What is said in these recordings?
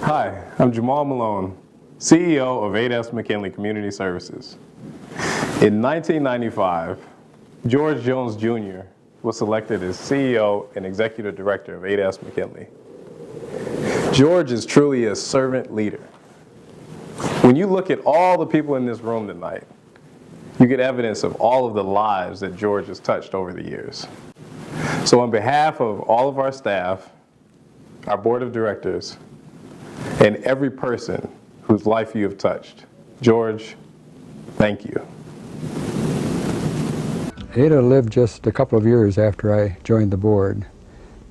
Hi, I'm Jamal Malone, CEO of ADS McKinley Community Services. In 1995, George Jones Jr. was selected as CEO and Executive Director of ADS McKinley. George is truly a servant leader. When you look at all the people in this room tonight, you get evidence of all of the lives that George has touched over the years. So on behalf of all of our staff, our board of directors, and every person whose life you have touched, George, thank you. Ada lived just a couple of years after I joined the board,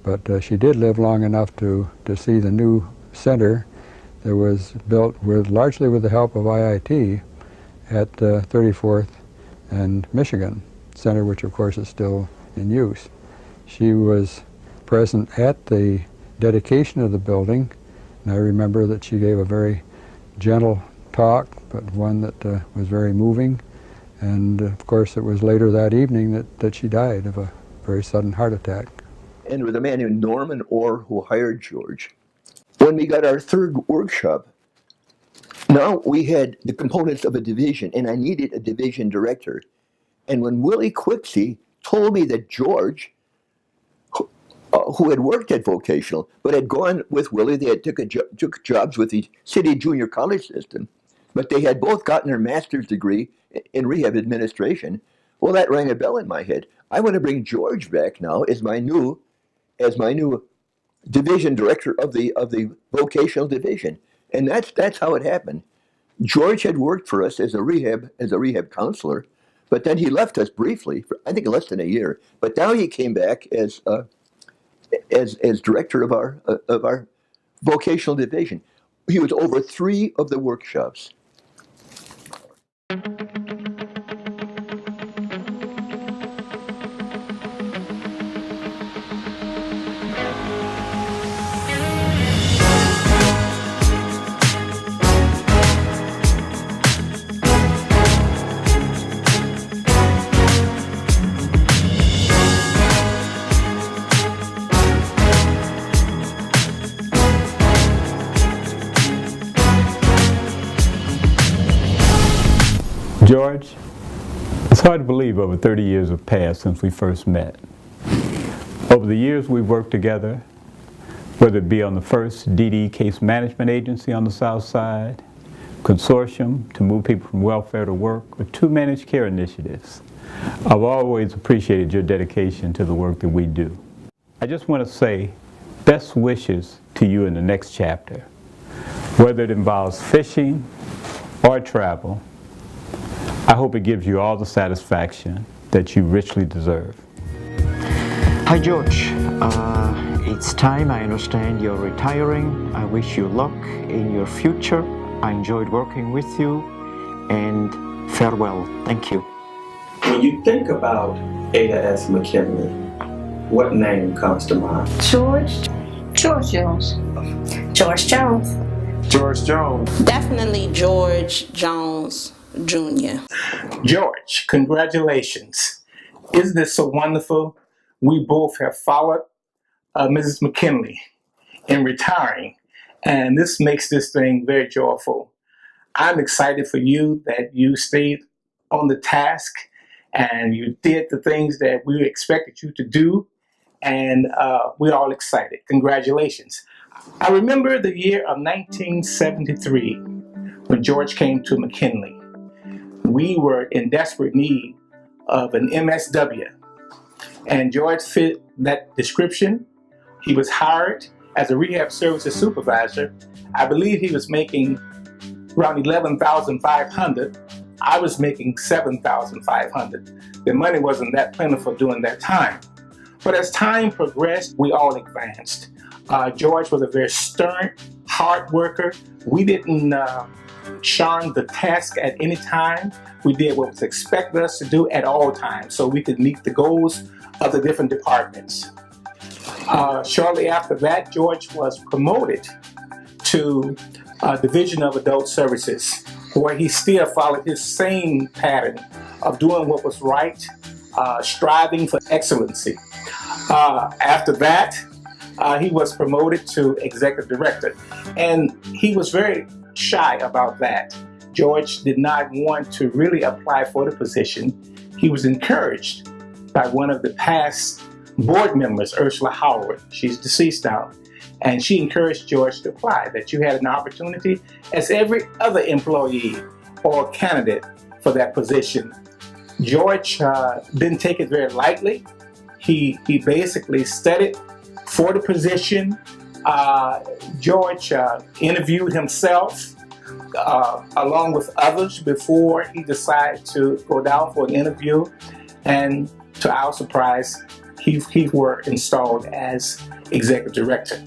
but she did live long enough to see the new center that was built largely with the help of IIT at 34th and Michigan Center, which of course is still in use. She was present at the dedication of the building, and I remember that she gave a very gentle talk, but one that was very moving. And of course it was later that evening that she died of a very sudden heart attack. And with a man named Norman Orr who hired George. When we got our third workshop, now we had the components of a division, and I needed a division director. And when Willie Quixie told me that George, who had worked at vocational, but had gone with Willie, they had took jobs with the city junior college system, but they had both gotten their master's degree in rehab administration. Well, that rang a bell in my head. I want to bring George back now as my new division director of the vocational division, and that's how it happened. George had worked for us as a rehab counselor, but then he left us briefly for I think less than a year. But now he came back as director of our vocational division. He was over 3 of the workshops. George, it's hard to believe over 30 years have passed since we first met. Over the years we've worked together, whether it be on the first DD case management agency on the South Side, consortium to move people from welfare to work, or 2 managed care initiatives. I've always appreciated your dedication to the work that we do. I just want to say best wishes to you in the next chapter, whether it involves fishing or travel. I hope it gives you all the satisfaction that you richly deserve. Hi George, it's time. I understand you're retiring. I wish you luck in your future. I enjoyed working with you, and farewell. Thank you. When you think about ADS McKinley, what name comes to mind? George Jones. George Jones. George Jones. Definitely George Jones Jr. George, congratulations. Isn't this so wonderful? We both have followed Mrs. McKinley in retiring, and this makes this thing very joyful. I'm excited for you that you stayed on the task and you did the things that we expected you to do, and we're all excited. Congratulations. I remember the year of 1973 when George came to McKinley. We were in desperate need of an MSW, and George fit that description. He was hired as a rehab services supervisor. I believe he was making around $11,500. I was making $7,500. The money wasn't that plentiful during that time. But as time progressed, we all advanced. George was a very stern, hard worker. We didn't shun the task at any time. We did what was expected us to do at all times so we could meet the goals of the different departments. Shortly after that, George was promoted to Division of Adult Services, where he still followed his same pattern of doing what was right, striving for excellency. After that, he was promoted to executive director. And he was very shy about that. George did not want to really apply for the position. He was encouraged by one of the past board members, Ursula Howard. She's deceased now. And she encouraged George to apply, that you had an opportunity as every other employee or candidate for that position. George didn't take it very lightly. He basically studied for the position. George interviewed himself along with others before he decided to go down for an interview. And to our surprise, he were installed as executive director.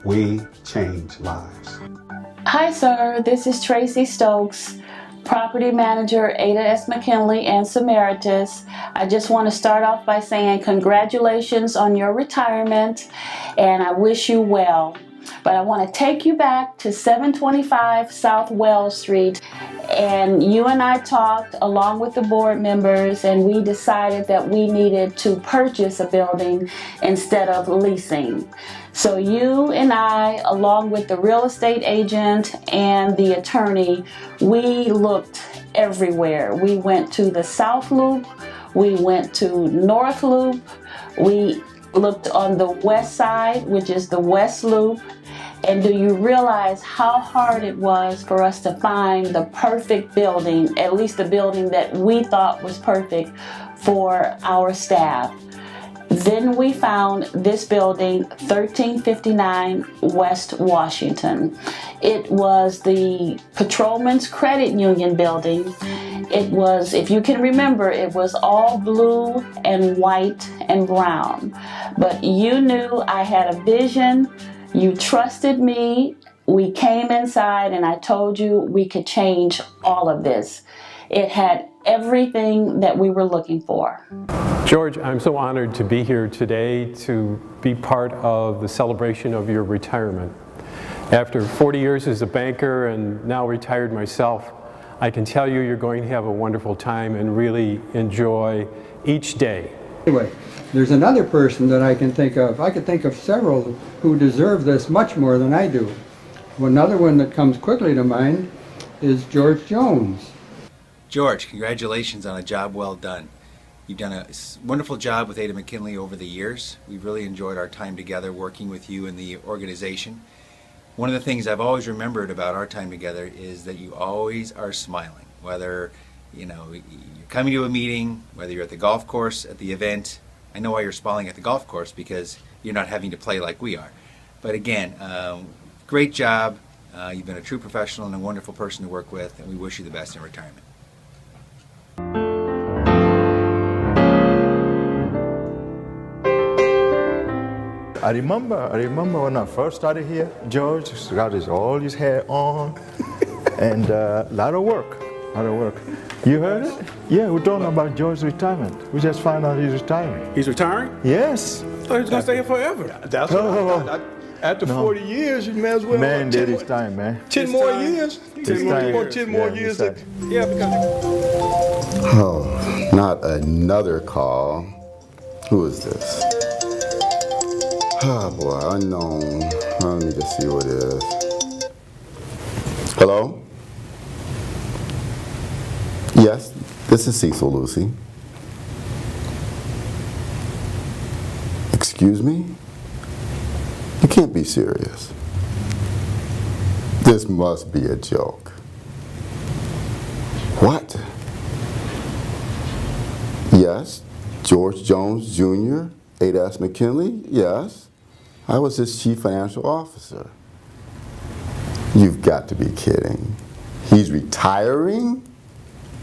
We change lives. Hi, sir. This is Tracy Stokes, property manager, Ada S. McKinley and Samaritas. I just want to start off by saying congratulations on your retirement, and I wish you well. But I want to take you back to 725 South Wells Street, and you and I talked along with the board members, and we decided that we needed to purchase a building instead of leasing. So you and I, along with the real estate agent and the attorney, we looked everywhere. We went to the South Loop, we went to North Loop, we looked on the west side, which is the West Loop. And do you realize how hard it was for us to find the perfect building, at least the building that we thought was perfect for our staff? Then we found this building, 1359 West Washington. It was the Patrolmen's Credit Union building. It was, if you can remember, it was all blue and white and brown. But you knew I had a vision. You trusted me. We came inside and I told you we could change all of this. It had everything that we were looking for. George, I'm so honored to be here today to be part of the celebration of your retirement. After 40 years as a banker and now retired myself, I can tell you you're going to have a wonderful time and really enjoy each day. Anyway, there's another person that I can think of. I could think of several who deserve this much more than I do. Another one that comes quickly to mind is George Jones. George, congratulations on a job well done. You've done a wonderful job with Ada McKinley over the years. We've really enjoyed our time together working with you and the organization. One of the things I've always remembered about our time together is that you always are smiling. Whether you're coming to a meeting, whether you're at the golf course, at the event. I know why you're smiling at the golf course, because you're not having to play like we are. But again, great job. You've been a true professional and a wonderful person to work with, and we wish you the best in retirement. I remember when I first started here, George got all his hair on, and a lot of work. You heard it? Yeah, we're talking about George's retirement. We just found out he's retiring. He's retiring? Yes. I thought he was going to stay here forever. That's what I thought. After 40 years, you may as well. Man did his time, man. 10 more years? 10 more years. Yeah, because... Oh, not another call. Who is this? Oh boy, unknown. Let me just see what it is. Hello? Yes, this is Cecil, Lucy. Excuse me? You can't be serious. This must be a joke. What? Yes, George Jones Jr., Ada S. McKinley, yes. I was his chief financial officer. You've got to be kidding. He's retiring?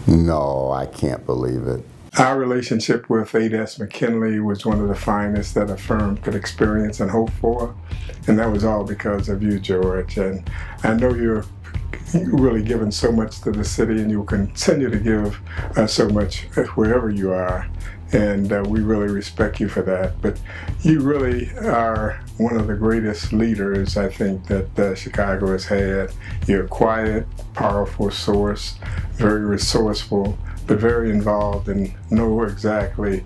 No, I can't believe it. Our relationship with Ada S. McKinley was one of the finest that a firm could experience and hope for. And that was all because of you, George. And I know you're really giving so much to the city, and you'll continue to give so much wherever you are. And we really respect you for that. But you really are one of the greatest leaders, I think, that Chicago has had. You're a quiet, powerful source, very resourceful, but very involved and know exactly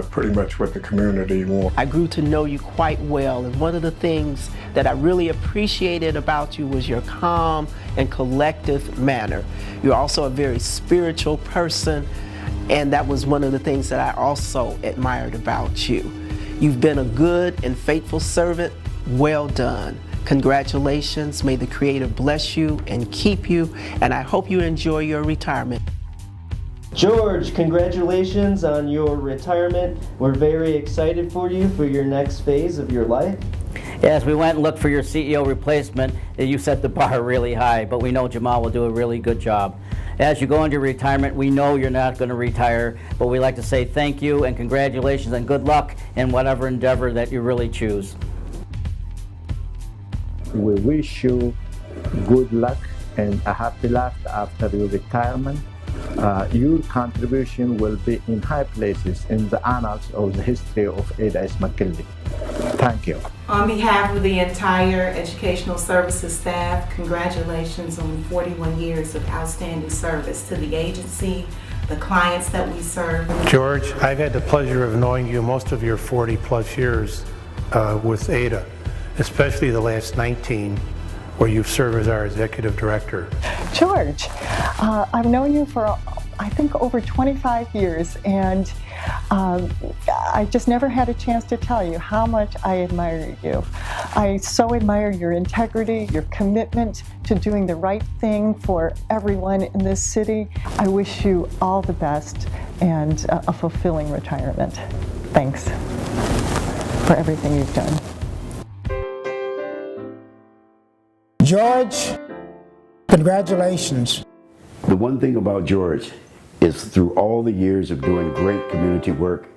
pretty much what the community wants. I grew to know you quite well, and one of the things that I really appreciated about you was your calm and collective manner. You're also a very spiritual person, and that was one of the things that I also admired about you. You've been a good and faithful servant. Well done. Congratulations. May the Creator bless you and keep you, and I hope you enjoy your retirement. George, congratulations on your retirement. We're very excited for you for your next phase of your life. Yes, we went and looked for your CEO replacement. You set the bar really high, but we know Jamal will do a really good job. As you go into retirement, we know you're not going to retire, but we like to say thank you and congratulations and good luck in whatever endeavor that you really choose. We wish you good luck and a happy life after your retirement. Your contribution will be in high places in the annals of the history of Ada S. McKinley. Thank you. On behalf of the entire Educational Services staff, congratulations on 41 years of outstanding service to the agency, the clients that we serve. George, I've had the pleasure of knowing you most of your 40-plus years with Ada, especially the last 19, where you've served as our executive director. George, I've known you for, I think, over 25 years, and I just never had a chance to tell you how much I admire you. I so admire your integrity, your commitment to doing the right thing for everyone in this city. I wish you all the best and a fulfilling retirement. Thanks for everything you've done. George, congratulations. The one thing about George is through all the years of doing great community work,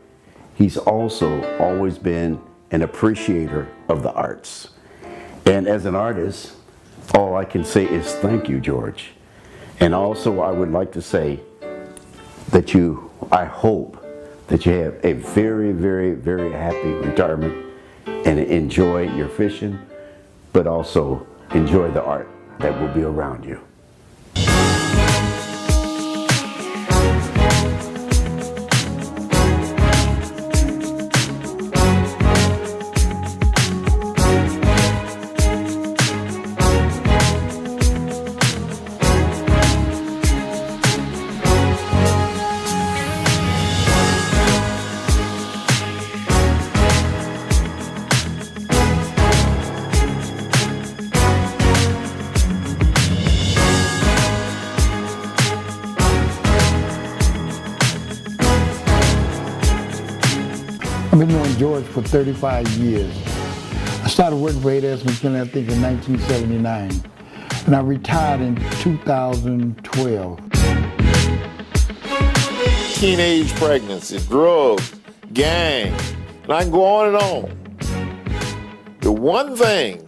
he's also always been an appreciator of the arts. And as an artist, all I can say is thank you, George. And also I would like to say that I hope that you have a very, very, very happy retirement and enjoy your fishing, but also enjoy the art that will be around you. I've been knowing George for 35 years. I started working for Ada S. McKinley, I think, in 1979, and I retired in 2012. Teenage pregnancy, drugs, gang, and I can go on and on. The one thing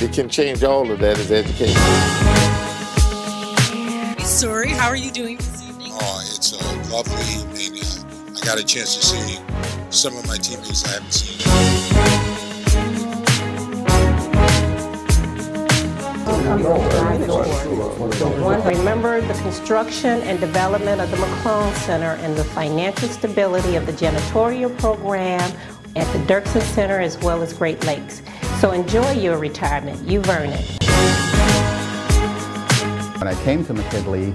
that can change all of that is education. Sorry, how are you doing this evening? Oh, it's a lovely evening. I got a chance to see some of my teammates I haven't seen. Remember the construction and development of the McClone Center and the financial stability of the janitorial program at the Dirksen Center as well as Great Lakes. So enjoy your retirement. You've earned it. When I came to McKinley,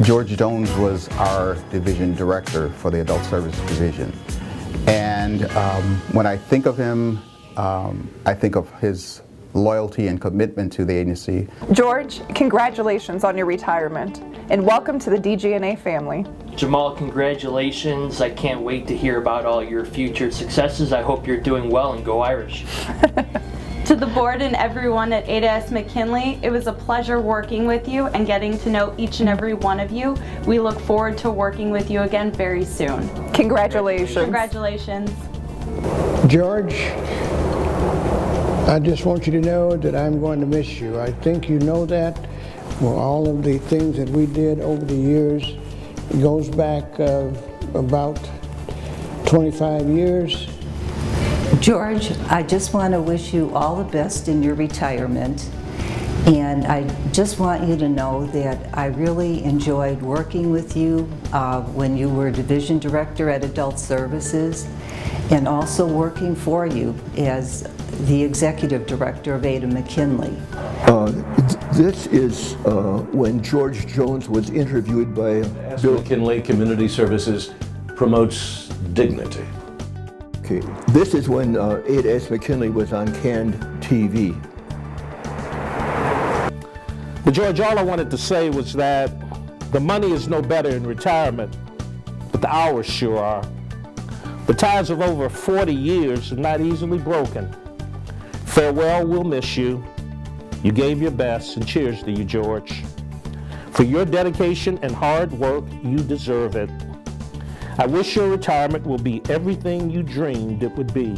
George Jones was our division director for the Adult Services Division. And when I think of him, I think of his loyalty and commitment to the agency. George, congratulations on your retirement, and welcome to the DG&A family. Jamal, congratulations. I can't wait to hear about all your future successes. I hope you're doing well, and go Irish. To the board and everyone at Ada S. McKinley, it was a pleasure working with you and getting to know each and every one of you. We look forward to working with you again very soon. Congratulations. Congratulations. George, I just want you to know that I'm going to miss you. I think you know that. For all of the things that we did over the years, it goes back about 25 years. George, I just want to wish you all the best in your retirement. And I just want you to know that I really enjoyed working with you when you were Division Director at Adult Services, and also working for you as the Executive Director of Ada McKinley. This is when George Jones was interviewed by Bill McKinley. Community Services promotes dignity. Okay, this is when Ada S. McKinley was on canned TV. But George, all I wanted to say was that the money is no better in retirement, but the hours sure are. The ties of over 40 years are not easily broken. Farewell, we'll miss you. You gave your best, and cheers to you, George. For your dedication and hard work, you deserve it. I wish your retirement will be everything you dreamed it would be.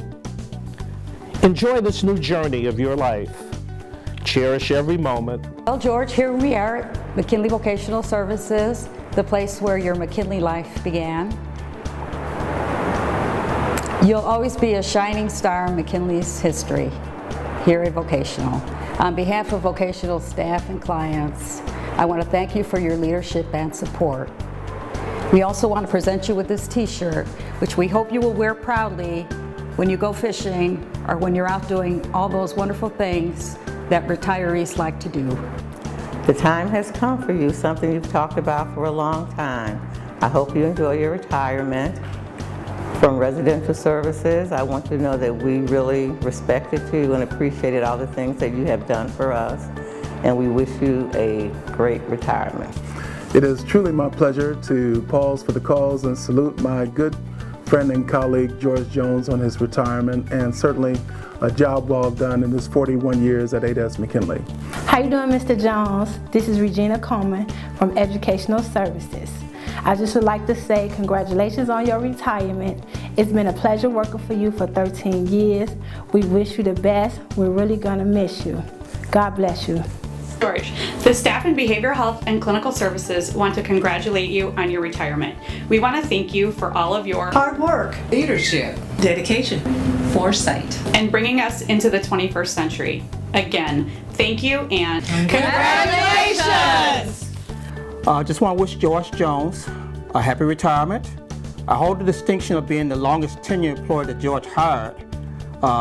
Enjoy this new journey of your life. Cherish every moment. Well, George, here we are at McKinley Vocational Services, the place where your McKinley life began. You'll always be a shining star in McKinley's history here at Vocational. On behalf of Vocational staff and clients, I want to thank you for your leadership and support. We also want to present you with this t-shirt, which we hope you will wear proudly when you go fishing or when you're out doing all those wonderful things that retirees like to do. The time has come for you, something you've talked about for a long time. I hope you enjoy your retirement. From Residential Services, I want you to know that we really respected you and appreciated all the things that you have done for us, and we wish you a great retirement. It is truly my pleasure to pause for the cause and salute my good friend and colleague George Jones on his retirement, and certainly a job well done in his 41 years at Ada S. McKinley. How you doing, Mr. Jones? This is Regina Coleman from Educational Services. I just would like to say congratulations on your retirement. It's been a pleasure working for you for 13 years. We wish you the best. We're really gonna miss you. God bless you. George, the staff in Behavioral Health and Clinical Services want to congratulate you on your retirement. We want to thank you for all of your hard work, leadership, dedication, foresight, and bringing us into the 21st century. Again, thank you and congratulations! I just want to wish George Jones a happy retirement. I hold the distinction of being the longest tenured employee that George hired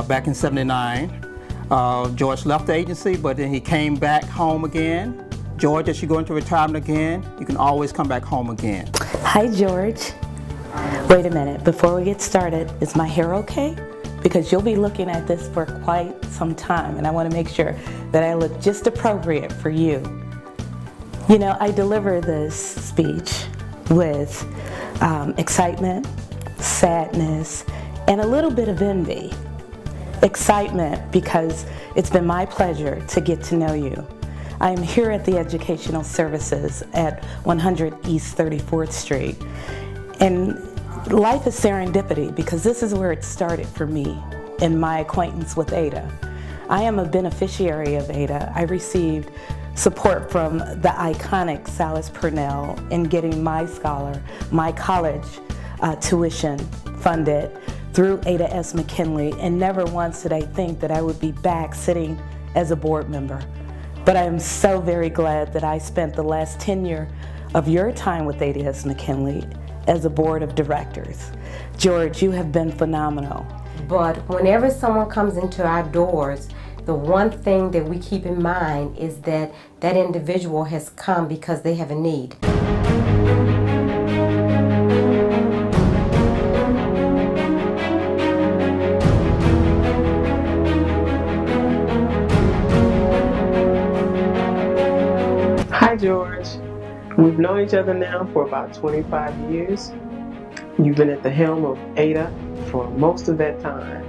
back in '79. George left the agency, but then he came back home again. George, as you go into retirement again, you can always come back home again. Hi, George. Wait a minute, before we get started, is my hair okay? Because you'll be looking at this for quite some time, and I want to make sure that I look just appropriate for you. You know, I deliver this speech with excitement, sadness, and a little bit of envy. Excitement because it's been my pleasure to get to know you. I am here at the Educational Services at 100 East 34th Street. And life is serendipity because this is where it started for me in my acquaintance with Ada. I am a beneficiary of Ada. I received support from the iconic Salis Purnell in getting my college tuition funded through Ada S. McKinley, and never once did I think that I would be back sitting as a board member. But I am so very glad that I spent the last tenure of your time with Ada S. McKinley as a board of directors. George, you have been phenomenal. But whenever someone comes into our doors, the one thing that we keep in mind is that that individual has come because they have a need. Hi, George. We've known each other now for about 25 years. You've been at the helm of Ada for most of that time,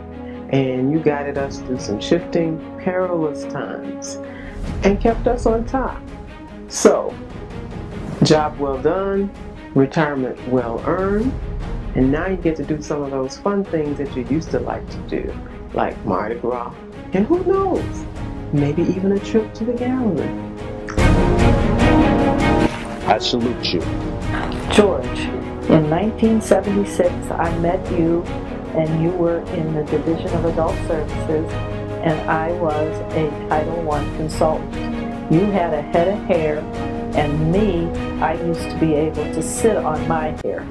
and you guided us through some shifting, perilous times and kept us on top. So, job well done, retirement well earned, and now you get to do some of those fun things that you used to like to do, like Mardi Gras, and who knows, maybe even a trip to the gallery. I salute you. George, in 1976, I met you and you were in the Division of Adult Services and I was a Title I consultant. You had a head of hair, and me, I used to be able to sit on my hair.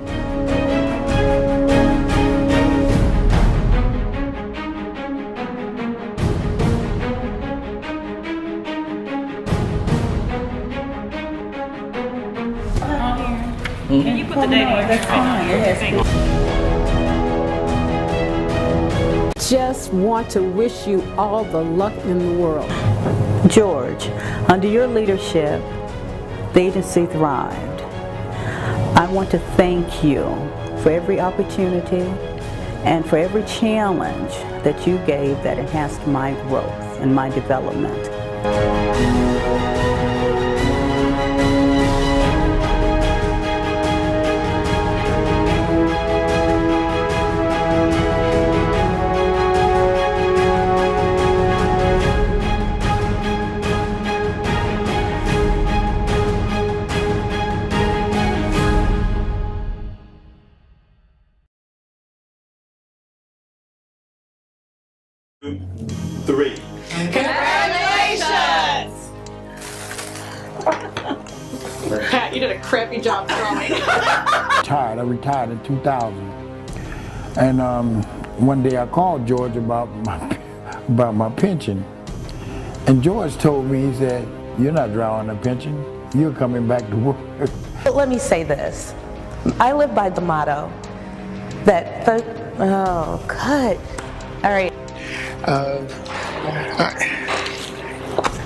Can you put the date on? That's fine. Just want to wish you all the luck in the world. George, under your leadership, the agency thrived. I want to thank you for every opportunity and for every challenge that you gave that enhanced my growth and my development. Three. Congratulations! Pat, you did a crappy job throwing. I retired in 2000. And one day I called George about my pension. And George told me, he said, "You're not drawing a pension, you're coming back to work." But let me say this. I live by the motto that, oh, good. All right.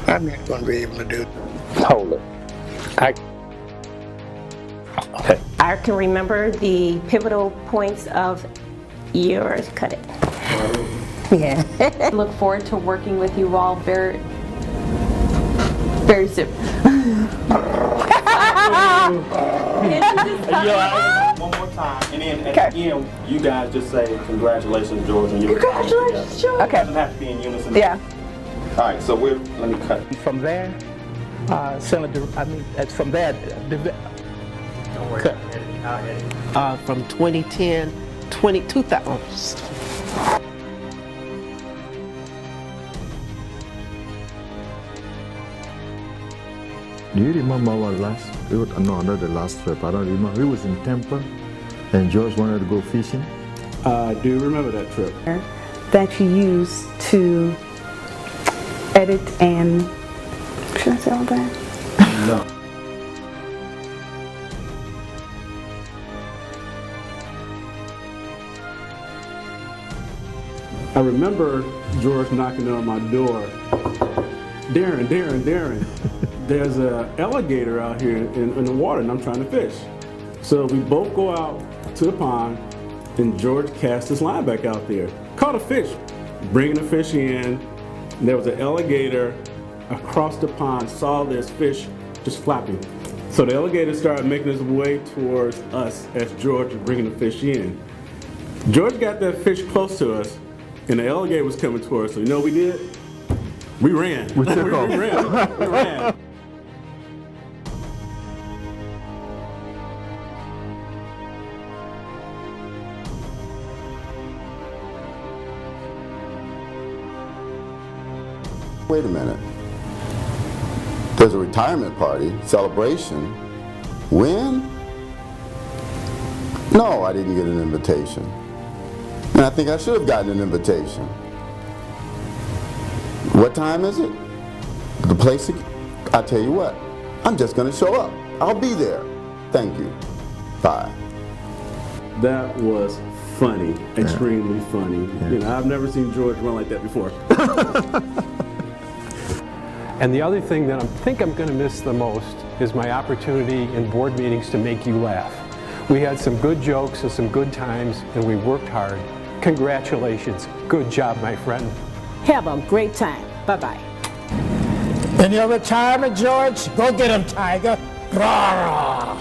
I'm not going to be able to do it. Hold it. Okay. I can remember the pivotal points of yours. Cut it. Yeah. I look forward to working with you all very, very soon. One more time, and then at the end, you guys just say congratulations, George, and your Congratulations, George. Okay. It doesn't have to be in unison. Yeah. All right, so let me cut. From there, from there, don't worry. Cut. I'll edit. From 2010, 2000. Do you remember our last, no, not the last trip, I don't remember. We was in Tampa and George wanted to go fishing. I do remember that trip. That you use to edit and, should I say all that? No. I remember George knocking on my door. Darren, there's an alligator out here in the water and I'm trying to fish. So we both go out to the pond and George cast his line back out there. Caught a fish, bringing the fish in. There was an alligator across the pond, saw this fish just flapping. So the alligator started making his way towards us as George was bringing the fish in. George got that fish close to us and the alligator was coming towards us. So you know what we did? We ran. We took off. We ran. Wait a minute. There's a retirement party, celebration. When? No, I didn't get an invitation. And I think I should have gotten an invitation. What time is it? The place? I tell you what, I'm just going to show up. I'll be there. Thank you. Bye. That was funny, extremely funny. Yeah. You know, I've never seen George run like that before. And the other thing that I think I'm going to miss the most is my opportunity in board meetings to make you laugh. We had some good jokes and some good times, and we worked hard. Congratulations. Good job, my friend. Have a great time. Bye-bye. In your retirement, George, go get him, Tiger. Rah!